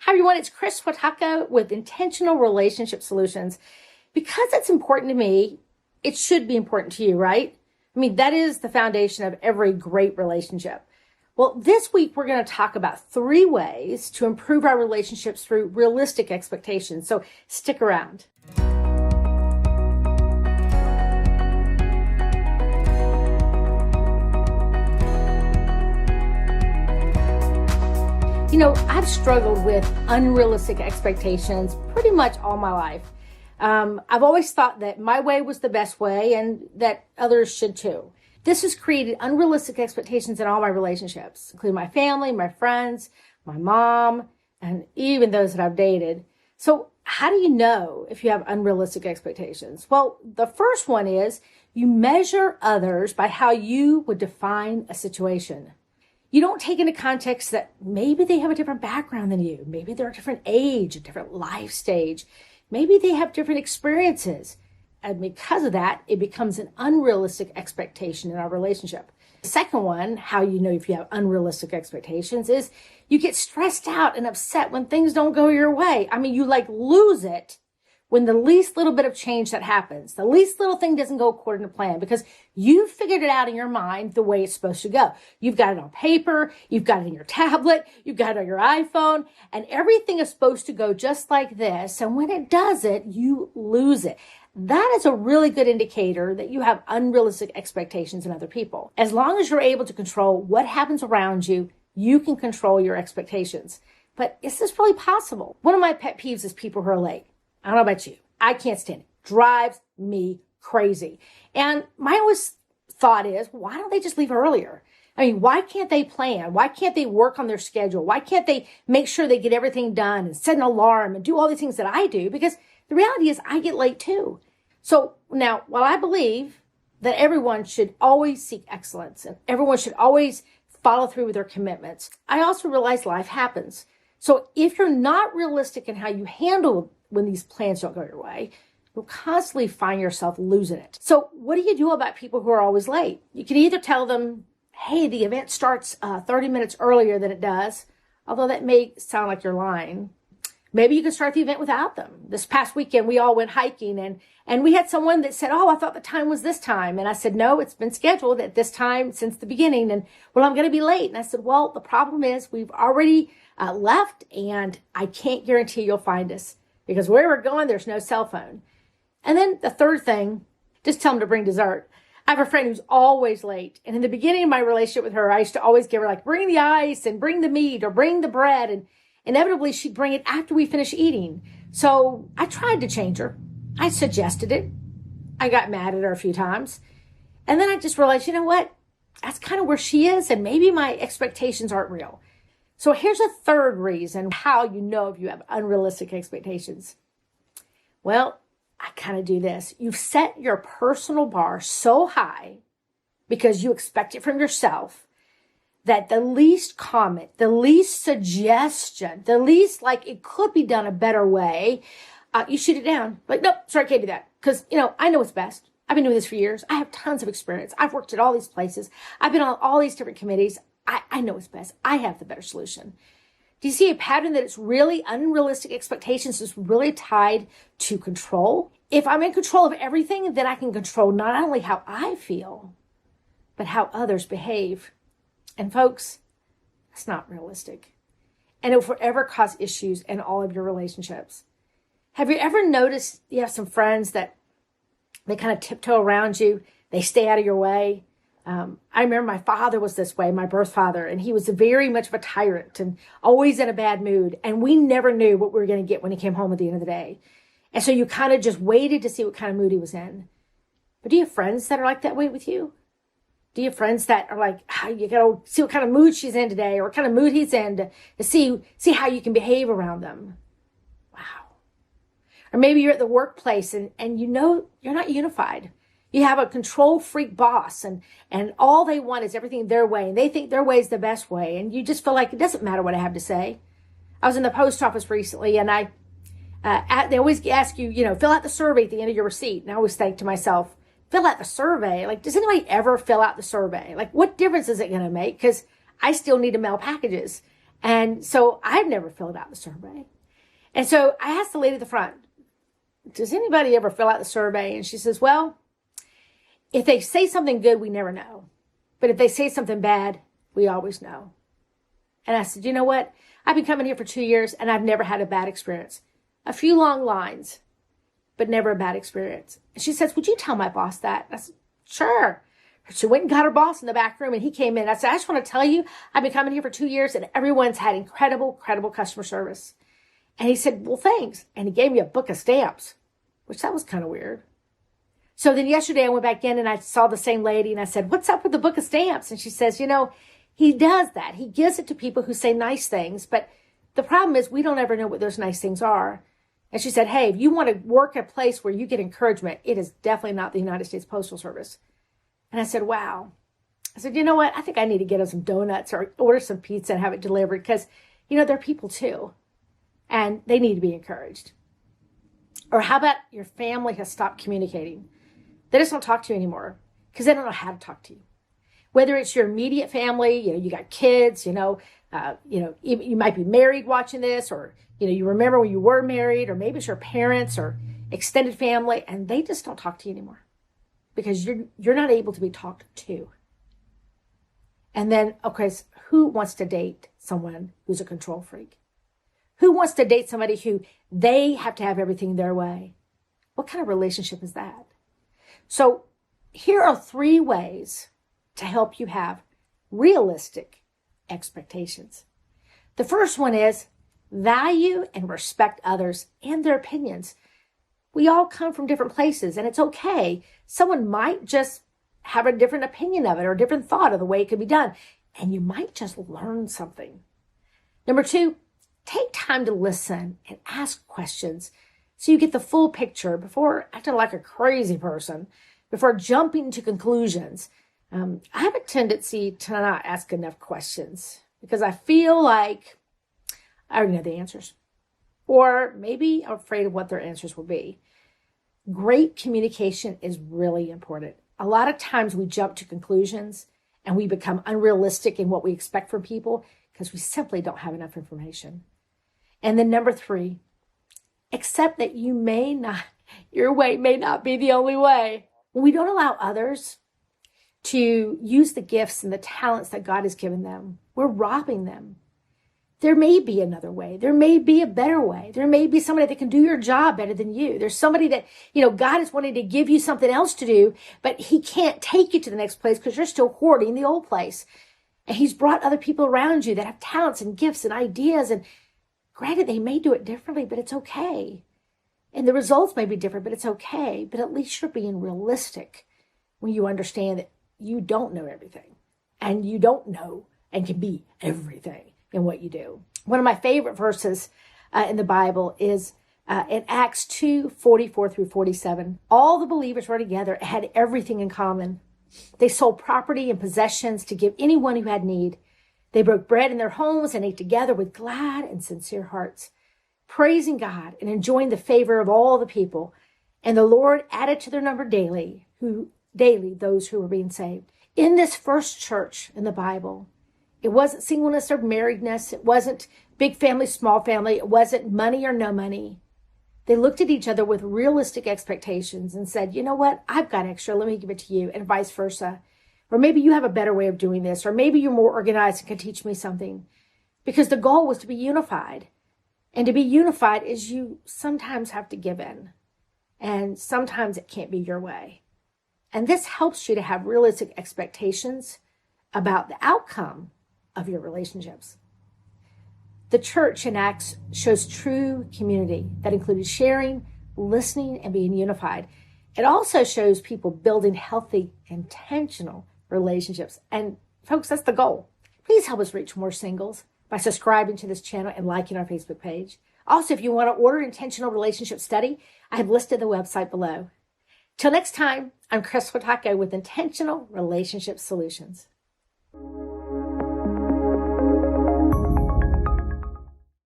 Hi everyone, it's Kris Swiatocho with Intentional Relationship Solutions. Because it's important to me, it should be important to you, right? I mean, that is the foundation of every great relationship. Well, this week we're going to talk about 3 ways to improve our relationships through realistic expectations. So stick around. You know, I've struggled with unrealistic expectations pretty much all my life. I've always thought that my way was the best way and that others should too. This has created unrealistic expectations in all my relationships, including my family, my friends, my mom, and even those that I've dated. So how do you know if you have unrealistic expectations? Well, the first one is you measure others by how you would define a situation. You don't take into context that maybe they have a different background than you. Maybe they're a different age, a different life stage. Maybe they have different experiences. And because of that, it becomes an unrealistic expectation in our relationship. The second one, how you know if you have unrealistic expectations, is you get stressed out and upset when things don't go your way. I mean, you lose it when the least little bit of change that happens, the least little thing doesn't go according to plan because you figured it out in your mind the way it's supposed to go. You've got it on paper, you've got it in your tablet, you've got it on your iPhone, and everything is supposed to go just like this. And when it doesn't, you lose it. That is a really good indicator that you have unrealistic expectations in other people. As long as you're able to control what happens around you, you can control your expectations. But is this really possible? One of my pet peeves is people who are late. I don't know about you. I can't stand it. Drives me crazy. And my always thought is, why don't they just leave earlier? I mean, why can't they plan? Why can't they work on their schedule? Why can't they make sure they get everything done and set an alarm and do all the things that I do? Because the reality is I get late too. So now, while I believe that everyone should always seek excellence and everyone should always follow through with their commitments, I also realize life happens. So if you're not realistic in how you handle when these plans don't go your way, you'll constantly find yourself losing it. So what do you do about people who are always late? You can either tell them, hey, the event starts 30 minutes earlier than it does, although that may sound like you're lying. Maybe you can start the event without them. This past weekend, we all went hiking and we had someone that said, oh, I thought the time was this time. And I said, no, it's been scheduled at this time since the beginning. And well, I'm going to be late. And I said, well, the problem is we've already left and I can't guarantee you'll find us. Because where we're going, there's no cell phone. And then the third thing, just tell them to bring dessert. I have a friend who's always late. And in the beginning of my relationship with her, I used to always give her bring the ice and bring the meat or bring the bread. And inevitably she'd bring it after we finish eating. So I tried to change her. I suggested it. I got mad at her a few times. And then I just realized, you know what? That's kind of where she is. And maybe my expectations aren't real. So here's a third reason how you know if you have unrealistic expectations. Well, I kind of do this. You've set your personal bar so high because you expect it from yourself that the least comment, the least suggestion, the least it could be done a better way, you shoot it down. Nope, sorry, I can't do that. Because, I know what's best. I've been doing this for years. I have tons of experience. I've worked at all these places. I've been on all these different committees. I know what's best. I have the better solution. Do you see a pattern that it's really unrealistic expectations is really tied to control? If I'm in control of everything, then I can control not only how I feel, but how others behave. And folks, that's not realistic. And it will forever cause issues in all of your relationships. Have you ever noticed you have some friends that they kind of tiptoe around you? They stay out of your way. I remember my father was this way, my birth father, and he was very much of a tyrant and always in a bad mood. And we never knew what we were going to get when he came home at the end of the day. And so you kind of just waited to see what kind of mood he was in. But do you have friends that are like that way with you? Do you have friends that are you got to see what kind of mood she's in today or what kind of mood he's in to see how you can behave around them? Wow. Or maybe you're at the workplace and you're not unified. You have a control freak boss and all they want is everything their way. And they think their way is the best way. And you just feel like it doesn't matter what I have to say. I was in the post office recently and they always ask you, fill out the survey at the end of your receipt. And I always think to myself, fill out the survey? Does anybody ever fill out the survey? What difference is it going to make? Because I still need to mail packages. And so I've never filled out the survey. And so I asked the lady at the front, does anybody ever fill out the survey? And she says, well, if they say something good, we never know. But if they say something bad, we always know. And I said, you know what? I've been coming here for 2 years and I've never had a bad experience. A few long lines, but never a bad experience. And she says, would you tell my boss that? I said, sure. She went and got her boss in the back room and he came in. I said, I just want to tell you, I've been coming here for 2 years and everyone's had incredible customer service. And he said, well, thanks. And he gave me a book of stamps, which that was kind of weird. So then yesterday I went back in and I saw the same lady and I said, what's up with the book of stamps? And she says, you know, he does that. He gives it to people who say nice things. But the problem is we don't ever know what those nice things are. And she said, hey, if you want to work at a place where you get encouragement, it is definitely not the United States Postal Service. And I said, wow. I said, you know what? I think I need to get him some donuts or order some pizza and have it delivered because, you know, they're people too. And they need to be encouraged. Or how about your family has stopped communicating? They just don't talk to you anymore because they don't know how to talk to you. Whether it's your immediate family, you know, you got kids, you might be married watching this, or, you know, you remember when you were married, or maybe it's your parents or extended family, and they just don't talk to you anymore because you're not able to be talked to. And then, okay, so who wants to date someone who's a control freak? Who wants to date somebody who they have to have everything their way? What kind of relationship is that? So here are 3 ways to help you have realistic expectations. The first one is value and respect others and their opinions. We all come from different places and it's okay. Someone might just have a different opinion of it or a different thought of the way it could be done. And you might just learn something. Number 2, take time to listen and ask questions so you get the full picture before acting like a crazy person, before jumping to conclusions. I have a tendency to not ask enough questions because I feel like I already know the answers. Or maybe I'm afraid of what their answers will be. Great communication is really important. A lot of times we jump to conclusions and we become unrealistic in what we expect from people because we simply don't have enough information. And then number 3, accept that your way may not be the only way. When we don't allow others to use the gifts and the talents that God has given them, we're robbing them. There may be another way. There may be a better way. There may be somebody that can do your job better than you. There's somebody that, you know, God is wanting to give you something else to do, but he can't take you to the next place because you're still hoarding the old place. And he's brought other people around you that have talents and gifts and ideas. And granted, they may do it differently, but it's okay. And the results may be different, but it's okay. But at least you're being realistic when you understand that you don't know everything. And you don't know and can be everything in what you do. One of my favorite verses in the Bible is in Acts 2:44-47. All the believers were together, had everything in common. They sold property and possessions to give anyone who had need. They broke bread in their homes and ate together with glad and sincere hearts, praising God and enjoying the favor of all the people. And the Lord added to their number daily those who were being saved. In this first church in the Bible, it wasn't singleness or marriedness. It wasn't big family, small family. It wasn't money or no money. They looked at each other with realistic expectations and said, you know what? I've got extra. Let me give it to you, and vice versa. Or maybe you have a better way of doing this. Or maybe you're more organized and can teach me something. Because the goal was to be unified. And to be unified is you sometimes have to give in. And sometimes it can't be your way. And this helps you to have realistic expectations about the outcome of your relationships. The church in Acts shows true community that included sharing, listening, and being unified. It also shows people building healthy, intentional relationships. And folks, that's the goal. Please help us reach more singles by subscribing to this channel and liking our Facebook page. Also, if you want to order Intentional Relationship Study, I have listed the website below. Till next time, I'm Kris Swiatocho with Intentional Relationship Solutions.